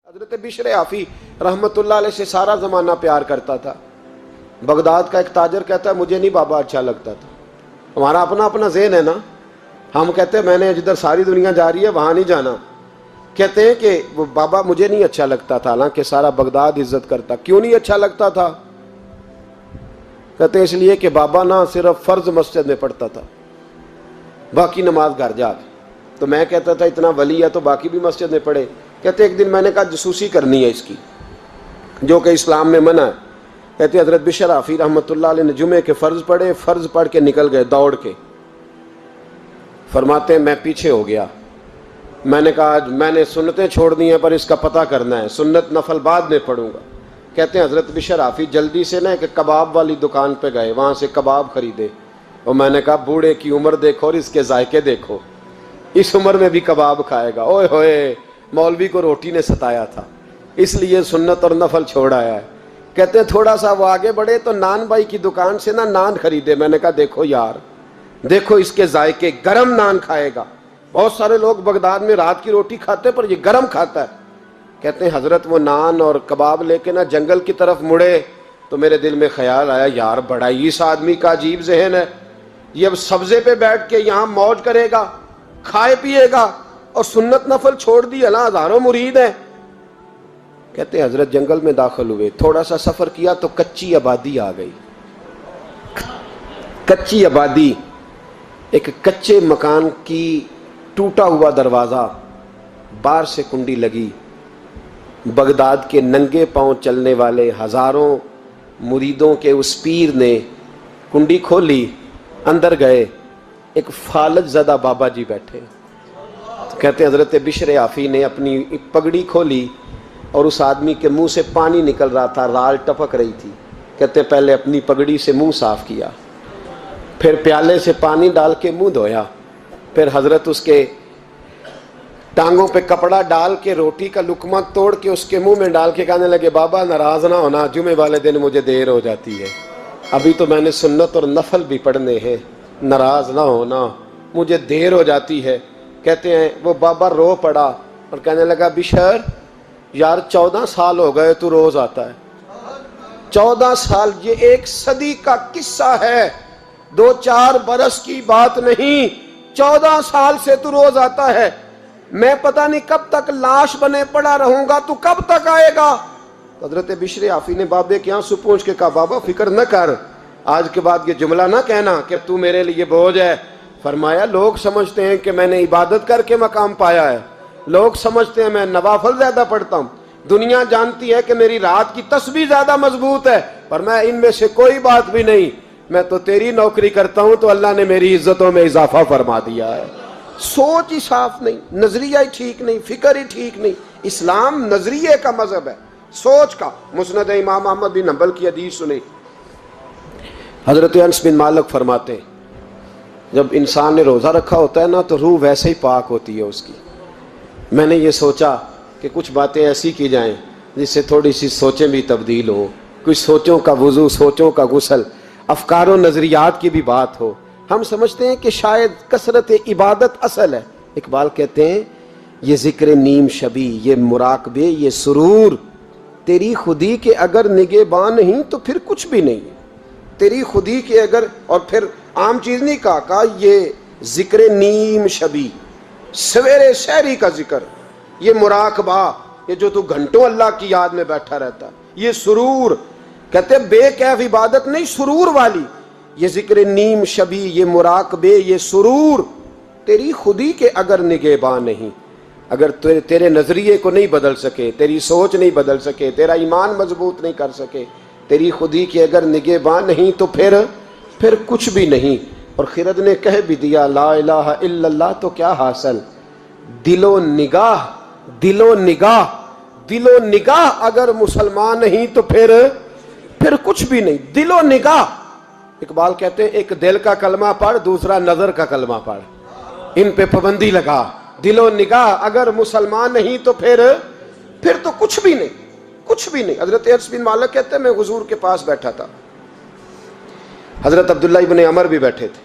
حضرت بشر آفی رحمت اللہ علیہ سے سارا زمانہ پیار کرتا تھا۔ بغداد کا ایک تاجر کہتا ہے مجھے نہیں بابا اچھا لگتا تھا۔ ہمارا اپنا اپنا ذہن ہے نا، ہم کہتے ہیں میں نے جدھر ساری دنیا جا رہی ہے وہاں نہیں جانا، کہتے ہیں کہ وہ بابا مجھے نہیں اچھا لگتا تھا، حالانکہ سارا بغداد عزت کرتا۔ کیوں نہیں اچھا لگتا تھا؟ کہتے ہیں اس لیے کہ بابا نہ صرف فرض مسجد میں پڑھتا تھا، باقی نماز گھر جا کے۔ تو میں کہتا تھا اتنا ولی ہے تو باقی بھی مسجد میں پڑھے۔ کہتے ایک دن میں نے کہا جسوسی کرنی ہے اس کی، جو کہ اسلام میں منع ہے۔ کہتے حضرت بشر آفی رحمۃ اللہ علیہ نے جمعے کے فرض پڑھے، فرض پڑھ کے نکل گئے دوڑ کے۔ فرماتے ہیں میں پیچھے ہو گیا، میں نے کہا آج میں نے سنتیں چھوڑ دی ہیں پر اس کا پتہ کرنا ہے، سنت نفل بعد میں پڑھوں گا۔ کہتے ہیں حضرت بشر آفی جلدی سے نا ایک کباب والی دکان پہ گئے، وہاں سے کباب خریدے، اور میں نے کہا بوڑھے کی عمر دیکھو اور اس کے ذائقے دیکھو، اس عمر میں بھی کباب کھائے گا۔ اوئے ہوئے، مولوی کو روٹی نے ستایا تھا، اس لیے سنت اور نفل چھوڑ آیا ہے۔ کہتے ہیں تھوڑا سا وہ آگے بڑھے تو نان بھائی کی دکان سے نا نان خریدے۔ میں نے کہا دیکھو یار، دیکھو اس کے ذائقے، گرم نان کھائے گا۔ بہت سارے لوگ بغداد میں رات کی روٹی کھاتے پر یہ گرم کھاتا ہے۔ کہتے ہیں حضرت وہ نان اور کباب لے کے نا جنگل کی طرف مڑے تو میرے دل میں خیال آیا یار بڑا ہی اس آدمی کا عجیب ذہن ہے، یہ اب سبزے پہ بیٹھ کے یہاں موج کرے گا، کھائے پیے گا، اور سنت نفل چھوڑ دی، اللہ ہزاروں مرید ہیں۔ کہتے ہیں حضرت جنگل میں داخل ہوئے، تھوڑا سا سفر کیا تو کچی آبادی آ گئی۔ کچی آبادی، ایک کچے مکان کی ٹوٹا ہوا دروازہ، باہر سے کنڈی لگی۔ بغداد کے ننگے پاؤں چلنے والے ہزاروں مریدوں کے اس پیر نے کنڈی کھولی، اندر گئے، ایک فالج زدہ بابا جی بیٹھے۔ کہتے ہیں حضرت بشر آفی نے اپنی پگڑی کھولی اور اس آدمی کے منہ سے پانی نکل رہا تھا، رال ٹپک رہی تھی۔ کہتے ہیں پہلے اپنی پگڑی سے منہ صاف کیا، پھر پیالے سے پانی ڈال کے منہ دھویا، پھر حضرت اس کے ٹانگوں پہ کپڑا ڈال کے روٹی کا لقمہ توڑ کے اس کے منہ میں ڈال کے کہنے لگے بابا ناراض نہ ہونا، جمعے والے دن مجھے دیر ہو جاتی ہے، ابھی تو میں نے سنت اور نفل بھی پڑھنے ہیں، ناراض نہ ہونا، مجھے دیر ہو جاتی ہے۔ کہتے ہیں وہ بابا رو پڑا اور کہنے لگا بشر یار 14 سال ہو گئے تو روز آتا ہے، 14 سال، یہ 1 صدی کا قصہ ہے، 2-4 برس کی بات نہیں، 14 سال سے تو روز آتا ہے، میں پتہ نہیں کب تک لاش بنے پڑا رہوں گا، تو کب تک آئے گا؟ حضرت بشر آفی نے بابے کے آنسو پوچھ کے کہا بابا فکر نہ کر، آج کے بعد یہ جملہ نہ کہنا کہ تو میرے لیے بوجھ ہے۔ فرمایا لوگ سمجھتے ہیں کہ میں نے عبادت کر کے مقام پایا ہے، لوگ سمجھتے ہیں میں نوافل زیادہ پڑھتا ہوں، دنیا جانتی ہے کہ میری رات کی تسبیح زیادہ مضبوط ہے، پر میں ان میں سے کوئی بات بھی نہیں، میں تو تیری نوکری کرتا ہوں تو اللہ نے میری عزتوں میں اضافہ فرما دیا ہے۔ سوچ ہی صاف نہیں، نظریہ ہی ٹھیک نہیں، فکر ہی ٹھیک نہیں۔ اسلام نظریے کا مذہب ہے، سوچ کا۔ مسند امام احمد بن حنبل کی حدیث سنی، حضرت انس بن مالک فرماتے ہیں جب انسان نے روزہ رکھا ہوتا ہے نا تو روح ویسے ہی پاک ہوتی ہے اس کی۔ میں نے یہ سوچا کہ کچھ باتیں ایسی کی جائیں جس سے تھوڑی سی سوچیں بھی تبدیل ہوں، کچھ سوچوں کا وضو، سوچوں کا غسل، افکار و نظریات کی بھی بات ہو۔ ہم سمجھتے ہیں کہ شاید کثرت عبادت اصل ہے۔ اقبال کہتے ہیں یہ ذکر نیم شبی، یہ مراقبے، یہ سرور، تیری خودی کے اگر نگہباں نہیں تو پھر کچھ بھی نہیں، تیری خودی کے اگر، اور پھر عام چیز نہیں کہا یہ ذکر نیم شبی، سویرے سحری کا ذکر، یہ مراقبہ، یہ جو تو گھنٹوں اللہ کی یاد میں بیٹھا رہتا ہے، یہ سرور، کہتے بے کیف عبادت نہیں، سرور والی، یہ ذکر نیم شبی، یہ مراقبے، یہ سرور، تیری خودی کے اگر نگہباں نہیں، اگر تیرے نظریے کو نہیں بدل سکے، تیری سوچ نہیں بدل سکے، تیرا ایمان مضبوط نہیں کر سکے، تیری خودی کے اگر نگہباں نہیں تو پھر کچھ بھی نہیں۔ اور خرد نے کہہ بھی دیا لا الہ الا اللہ تو کیا حاصل؟ دل و نگاہ، دل و نگاہ، دل و نگاہ اگر مسلمان نہیں تو پھر کچھ بھی نہیں، دل و نگاہ۔ اقبال کہتے ہیں ایک دل کا کلمہ پڑھ، دوسرا نظر کا کلمہ پڑھ، ان پہ پابندی لگا۔ دل و نگاہ اگر مسلمان نہیں تو پھر تو کچھ بھی نہیں، کچھ بھی نہیں۔ حضرت انس بن مالک کہتے ہیں میں حضور کے پاس بیٹھا تھا، حضرت عبداللہ ابن عمر بھی بیٹھے تھے،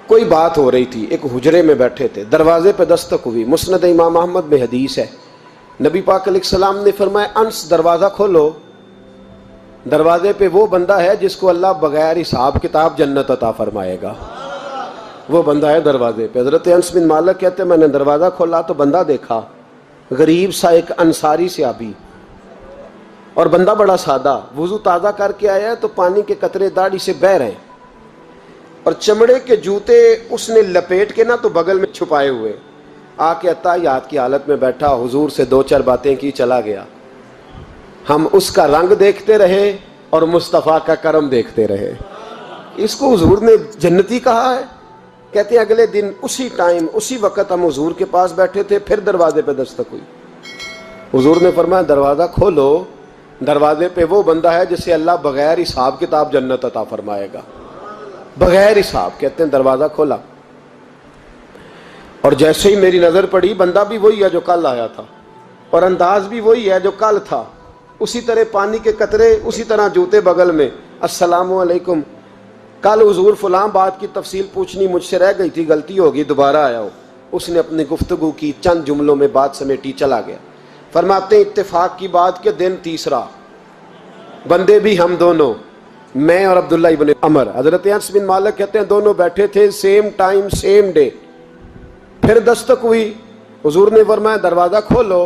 کوئی بات ہو رہی تھی، ایک حجرے میں بیٹھے تھے، دروازے پہ دستک ہوئی۔ مسند امام احمد میں حدیث ہے نبی پاک علیہ السلام نے فرمایا انس دروازہ کھولو، دروازے پہ وہ بندہ ہے جس کو اللہ بغیر حساب کتاب جنت عطا فرمائے گا، وہ بندہ ہے دروازے پہ۔ حضرت انس بن مالک کہتے ہیں میں نے دروازہ کھولا تو بندہ دیکھا، غریب سا ایک انصاری صحابی، اور بندہ بڑا سادہ، وضو تازہ کر کے آیا ہے تو پانی کے قطرے داڑھی سے بہہ رہے ہیں، اور چمڑے کے جوتے اس نے لپیٹ کے تو بغل میں چھپائے ہوئے، آ کے اتحیات کی حالت میں بیٹھا، حضور سے دو چار باتیں کی، چلا گیا۔ ہم اس کا رنگ دیکھتے رہے اور مصطفیٰ کا کرم دیکھتے رہے۔ اس کو حضور نے جنتی کہا ہے۔ کہتے ہیں اگلے دن اسی ٹائم اسی وقت ہم حضور کے پاس بیٹھے تھے، پھر دروازے پہ دستک ہوئی، حضور نے فرمایا دروازہ کھولو، دروازے پہ وہ بندہ ہے جسے اللہ بغیر حساب کتاب جنت عطا فرمائے گا، بغیر حساب۔ کہتے ہیں دروازہ کھولا، اور جیسے ہی میری نظر پڑی، بندہ بھی وہی ہے جو کل آیا تھا، اور انداز بھی وہی ہے جو کل تھا، اسی طرح پانی کے قطرے، اسی طرح جوتے بغل میں، السلام علیکم، کل حضور فلاں بات کی تفصیل پوچھنی مجھ سے رہ گئی تھی، غلطی ہوگی، دوبارہ آیا ہو۔ اس نے اپنی گفتگو کی، چند جملوں میں بات سمیٹی، چلا گیا۔ فرماتے ہیں اتفاق کی بات کہ دن تیسرا، بندے بھی ہم دونوں، میں اور عبداللہ ابن عمر۔ حضرت انس بن مالک کہتے ہیں دونوں بیٹھے تھے، سیم ٹائم سیم ڈے۔ پھر دستک ہوئی، حضور نے فرمایا دروازہ کھولو،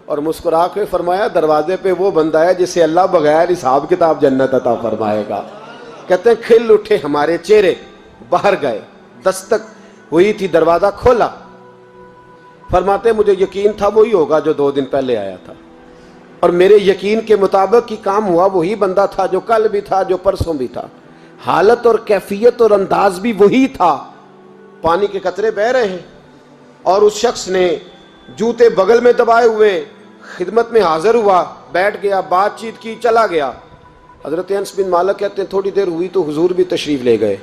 اور مسکرا کے فرمایا دروازے پہ وہ بندہ ہے جسے اللہ بغیر حساب کتاب جنت عطا فرمائے گا۔ کہتے ہیں کھل اٹھے ہمارے چہرے، باہر گئے، دستک ہوئی تھی، دروازہ کھولا۔ فرماتے ہیں مجھے یقین تھا وہی ہوگا جو 2 دن پہلے آیا تھا، اور میرے یقین کے مطابق ہی کام ہوا، وہی بندہ تھا جو کل بھی تھا، جو پرسوں بھی تھا، حالت اور کیفیت اور انداز بھی وہی تھا۔ پانی کے قطرے بہہ رہے ہیں، اور اس شخص نے جوتے بغل میں دبائے ہوئے خدمت میں حاضر ہوا، بیٹھ گیا، بات چیت کی، چلا گیا۔ حضرت انس بن مالک کہتے ہیں تھوڑی دیر ہوئی تو حضور بھی تشریف لے گئے۔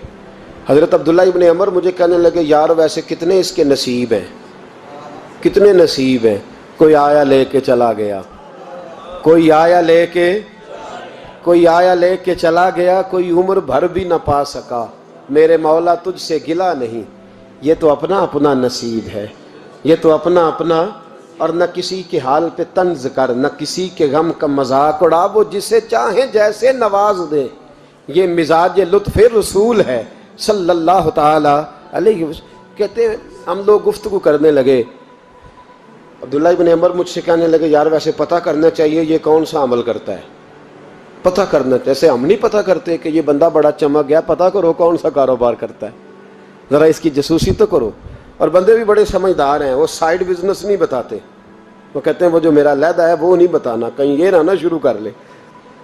حضرت عبداللہ ابن عمر مجھے کہنے لگے یار ویسے کتنے اس کے نصیب ہیں، کتنے نصیب ہیں، کوئی آیا لے کے چلا گیا، کوئی آیا لے کے چلا گیا، کوئی عمر بھر بھی نہ پا سکا، میرے مولا تجھ سے گلہ نہیں، یہ تو اپنا اپنا نصیب ہے، یہ تو اپنا اپنا، اور نہ کسی کے حال پہ طنز کر، نہ کسی کے غم کا مذاق اڑا، وہ جسے چاہیں جیسے نواز دے، یہ مزاج لطف رسول ہے صلی اللہ تعالی علیہ وسلم۔ کہتے ہیں ہم لوگ گفتگو کرنے لگے، عبداللہ ابن عمر مجھ سے کہنے لگے یار ویسے پتہ کرنا چاہیے یہ کون سا عمل کرتا ہے، پتہ کرنا، جیسے ہم نہیں پتہ کرتے کہ یہ بندہ بڑا چمک گیا، پتہ کرو کون سا کاروبار کرتا ہے، ذرا اس کی جاسوسی تو کرو۔ اور بندے بھی بڑے سمجھدار ہیں، وہ سائیڈ بزنس نہیں بتاتے، وہ کہتے ہیں وہ جو میرا علیحدہ ہے وہ نہیں بتانا، کہیں یہ نہ شروع کر لے۔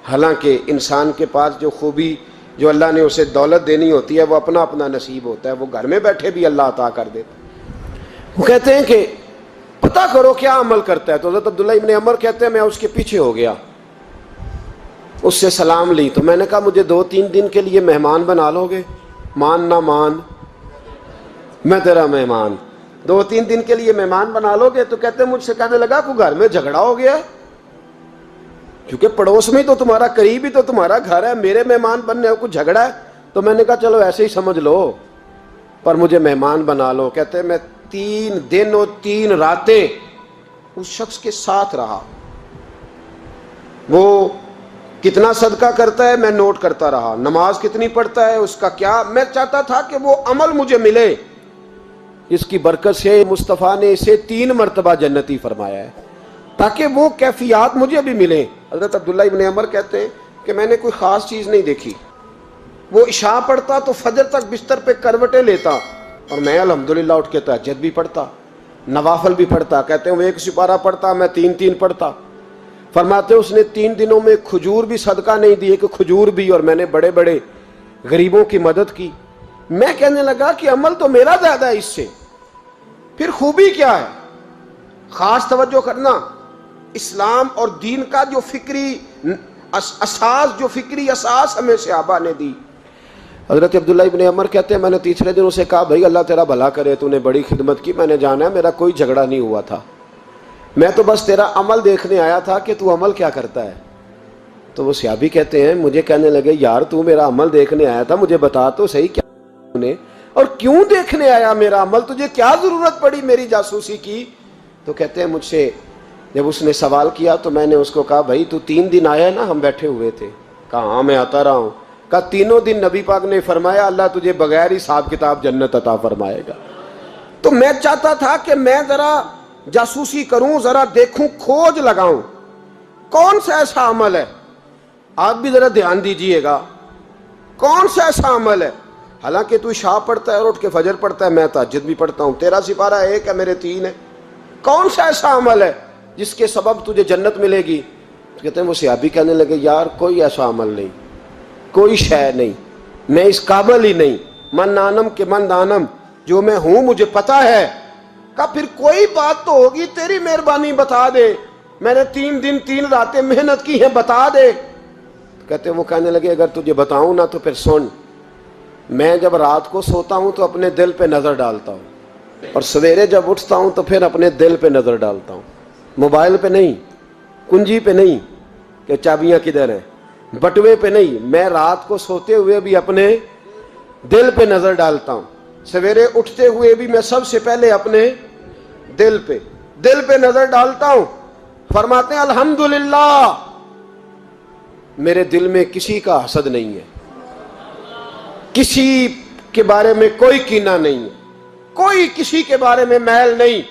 حالانکہ انسان کے پاس جو خوبی، جو اللہ نے اسے دولت دینی ہوتی ہے، وہ اپنا اپنا نصیب ہوتا ہے، وہ گھر میں بیٹھے بھی اللہ عطا کر دیتا۔ وہ کہتے ہیں کہ پتہ کرو کیا عمل کرتا ہے۔ تو حضرت عبداللہ ابن عمر کہتے ہیں میں اس کے پیچھے ہو گیا، اس سے سلام لی، تو میں نے کہا مجھے 2-3 دن کے لیے مہمان بنا لو گے، مان نہ مان میں تیرا مہمان، 2-3 دن کے لیے مہمان بنا لو گے؟ تو کہتے ہیں مجھ سے کہنے لگا کوئی گھر میں جھگڑا ہو گیا، کیونکہ پڑوس میں تو تمہارا، قریب ہی تو تمہارا گھر ہے، میرے مہمان بننے کو جھگڑا ہے؟ تو میں نے کہا چلو ایسے ہی سمجھ لو، پر مجھے مہمان بنا لو۔ کہتے ہیں میں 3 دن اور 3 راتیں اس شخص کے ساتھ رہا، وہ کتنا صدقہ کرتا ہے میں نوٹ کرتا رہا، نماز کتنی پڑھتا ہے، اس کا کیا، میں چاہتا تھا کہ وہ عمل مجھے ملے، اس کی برکت سے مصطفیٰ نے اسے 3 مرتبہ جنتی فرمایا ہے تاکہ وہ کیفیات مجھے بھی ملیں۔ حضرت عبداللہ ابن عمر کہتے ہیں کہ میں نے کوئی خاص چیز نہیں دیکھی، وہ عشاء پڑھتا تو فجر تک بستر پہ کروٹیں لیتا، اور میں الحمدللہ اٹھ کے تہجد بھی پڑھتا، نوافل بھی پڑھتا۔ کہتے ہیں وہ 1 سپارہ پڑھتا، میں 3 پڑھتا۔ فرماتے اس نے 3 دنوں میں کھجور بھی صدقہ نہیں دی، کہ کھجور بھی، اور میں نے بڑے بڑے غریبوں کی مدد کی۔ میں کہنے لگا کہ عمل تو میرا زیادہ ہے اس سے، پھر خوبی کیا ہے؟ خاص توجہ کرنا، اسلام اور دین کا جو فکری اساس، جو فکری اساس ہمیں صحابہ نے دی۔ حضرت عبداللہ ابن عمر کہتے ہیں میں نے تیسرے دن اسے کہا بھائی اللہ تیرا بھلا کرے، تو نے بڑی خدمت کی، میں نے جانا ہے میرا کوئی جھگڑا نہیں ہوا تھا، میں تو بس تیرا عمل دیکھنے آیا تھا کہ تو عمل کیا کرتا ہے۔ تو وہ صحابی کہتے ہیں مجھے کہنے لگے یار تو میرا عمل دیکھنے آیا تھا، مجھے بتا تو صحیح کیا نے، اور کیوں دیکھنے آیا میرا عمل، تجھے کیا ضرورت پڑی میری جاسوسی کی؟ تو کہتے ہیں مجھ سے جب اس نے سوال کیا تو میں نے اس کو کہا بھائی تو 3 دن آیا نا ہم بیٹھے ہوئے تھے؟ کہا ہاں میں آتا رہا ہوں۔ کہا 3 دن نبی پاک نے فرمایا اللہ تجھے بغیر حساب کتاب جنت عطا فرمائے گا۔ تو میں چاہتا تھا کہ میں ذرا جاسوسی کروں، ذرا دیکھوں، کھوج لگاؤں کون سا ایسا عمل ہے، آپ بھی ذرا دھیان دیجئے گا، کون سا ایسا عمل ہے، حالانکہ تو عشاء پڑھتا ہے اور اٹھ کے فجر پڑھتا ہے، میں تہجد بھی پڑھتا ہوں، تیرا سپارہ 1 ہے میرے 3 ہے، کون سا ایسا عمل ہے جس کے سبب تجھے جنت ملے گی؟ کہتے ہیں وہ صحابی کہنے لگے یار کوئی ایسا عمل نہیں، کوئی شے نہیں، میں اس قابل ہی نہیں، من نانم کے من دانم، جو میں ہوں مجھے پتا ہے۔ کہا پھر کوئی بات تو ہوگی، تیری مہربانی بتا دے، میں نے 3 دن 3 راتیں محنت کی ہیں، بتا دے۔ کہتے ہیں وہ کہنے لگے اگر تجھے بتاؤں نا تو پھر سن، میں جب رات کو سوتا ہوں تو اپنے دل پہ نظر ڈالتا ہوں، اور سویرے جب اٹھتا ہوں تو پھر اپنے دل پہ نظر ڈالتا ہوں، موبائل پہ نہیں، کنجی پہ نہیں کہ چابیاں کدھر ہیں، بٹوے پہ نہیں، میں رات کو سوتے ہوئے بھی اپنے دل پہ نظر ڈالتا ہوں، سویرے اٹھتے ہوئے بھی میں سب سے پہلے اپنے دل پہ نظر ڈالتا ہوں۔ فرماتے ہیں الحمدللہ میرے دل میں کسی کا حسد نہیں ہے، کسی کے بارے میں کوئی کینہ نہیں ہے، کوئی کسی کے بارے میں میل نہیں،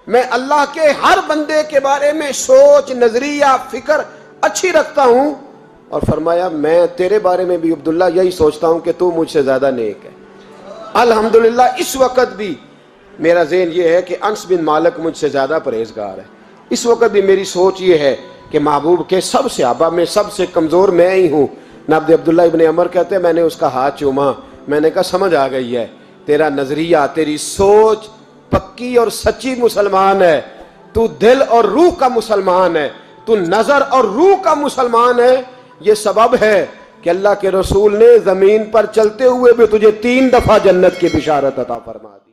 میں اللہ کے ہر بندے کے بارے میں سوچ، نظریہ، فکر اچھی رکھتا ہوں۔ اور فرمایا میں تیرے بارے میں بھی عبداللہ یہی سوچتا ہوں کہ تو مجھ سے زیادہ نیک ہے۔ الحمدللہ اس وقت بھی میرا ذہن یہ ہے کہ انس بن مالک مجھ سے زیادہ پرہیزگار ہے، اس وقت بھی میری سوچ یہ ہے کہ محبوب کے سب صحابہ میں سب سے کمزور میں ہی ہوں۔ نابد عبداللہ ابن عمر کہتے ہیں میں نے اس کا ہاتھ چوما، میں نے کہا سمجھ آ گئی ہے، تیرا نظریہ، تیری سوچ پکی اور سچی مسلمان ہے، تو دل اور روح کا مسلمان ہے، تو نظر اور روح کا مسلمان ہے۔ یہ سبب ہے کہ اللہ کے رسول نے زمین پر چلتے ہوئے بھی تجھے 3 دفعہ جنت کی بشارت عطا فرما دی۔